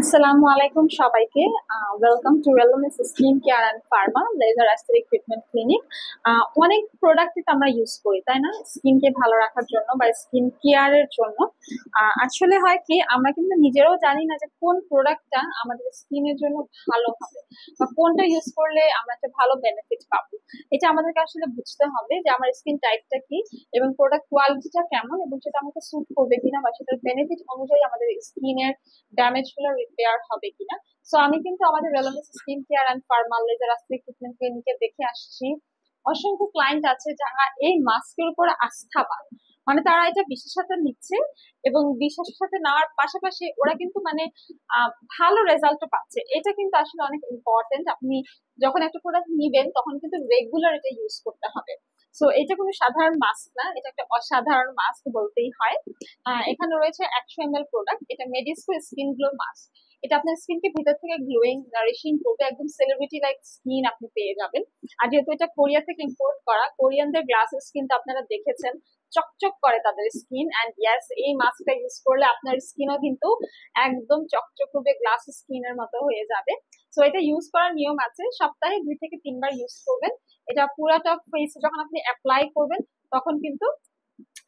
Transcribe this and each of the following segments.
আসসালামু আলাইকুম সবাইকে। ওয়েলকাম টু রেলমিস skin care and pharma laser aesthetic treatment clinic. অনেক প্রোডাক্টই তো আমরা ইউজ করি, তাই না? স্কিনকে ভালো রাখার জন্য বা স্কিন কেয়ারের জন্য। আসলে হয় কি, আমরা কিন্তু নিজেরাও জানি না যে কোন প্রোডাক্টটা আমাদের স্কিনের জন্য ভালো হবে বা কোনটা ইউজ করলে আমরা একটা ভালো বেনিফিট পাবো। এটা আমাদেরকে আসলে বুঝতে হবে যে আমার স্কিন টাইপটা কি এবং প্রোডাক্ট কোয়ালিটিটা কেমন এবং সেটা আমাকে স্যুট করবে কিনা বা সেটার বেনিফিট অনুযায়ী আমাদের স্কিনের ড্যামেজ গুলো রিপেয়ার হবে কিনা। সো আমি কিন্তু আমাদের রেলমিস skin care and pharma laser aesthetic treatment ক্লিনিকে দেখে আসছি অসংখ্য ক্লায়েন্ট আছে যারা এই মাস্কের উপর আস্থাবান, মানে তারা এটা বিশ্বাসের সাথে নিচ্ছে এবং বিশ্বাসের সাথে নেওয়ার পাশাপাশি ওরা কিন্তু মানে ভালো রেজাল্টও পাচ্ছে। এটা কিন্তু আসলে অনেক ইম্পর্টেন্ট। আপনি যখন একটা প্রোডাক্ট নিবেন তখন কিন্তু রেগুলার এটা ইউজ করতে হবে। সো এটা কোনো সাধারণ মাস্ক না, এটা একটা অসাধারণ মাস্ক বলতেই হয়। এখানে রয়েছে 100 ml প্রোডাক্ট। এটা মেডিস্কো স্কিন গ্লো মাস্ক। এটা আপনার স্কিনকে ভিতর থেকে গ্লোয়িং নারিশিং করবে, একদম সেলিব্রিটি লাইক স্কিন আপনি পেয়ে যাবেন। আর যেহেতু এটা কোরিয়া থেকে ইম্পোর্ট করা, কোরিয়ানদের গ্লাসেস কিন্তু আপনারা দেখেছেন চকচক করে তাদের স্কিন। এন্ড ইয়েস, এই মাস্কটা ইউজ করলে আপনার স্কিনও কিন্তু একদম চকচক করবে, গ্লাস স্কিনের মতো হয়ে যাবে। সো এটা ইউজ করার নিয়ম আছে, সপ্তাহে 2 থেকে 3 বার ইউজ করবেন। এটা পুরাটা ফেসে যখন আপনি অ্যাপ্লাই করবেন তখন কিন্তু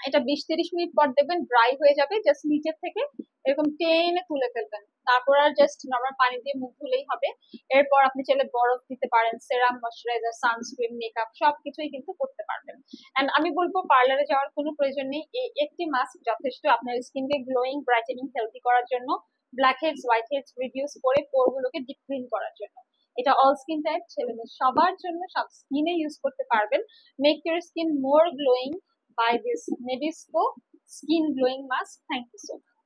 এটা 20-30 মিনিট পর দেখবেন ড্রাই হয়ে যাবে। জাস্ট নিচের থেকে এরকম টেনে তুলে ফেলবেন, তারপর আর জাস্ট নর্মাল পানি দিয়ে মুখ ধুলেই হবে। এরপর আপনি চাইলে বরফ দিতে পারেন, সেরাম, ময়শ্চারাইজার, সানস্ক্রিন, মেকআপ সবকিছুই কিন্তু করতে পারবেন। এন্ড আমি বলবো পার্লারে যাওয়ার কোনো প্রয়োজন নেই, এই একটি মাস্ক যথেষ্ট আপনার স্কিনকে গ্লোয়িং, ব্রাইটেনিং, হেলদি করার জন্য, blackheads, whiteheads reduce করে পোরগুলোকে ডিপ ক্লিন করার জন্য। এটা অল স্কিন টাইপ, ছেলে মেয়ে সবার জন্য, সব স্কিনে ইউজ করতে পারবেন। Make your skin more glowing by this Medisco Skin Glowing Mask. Thank you so much.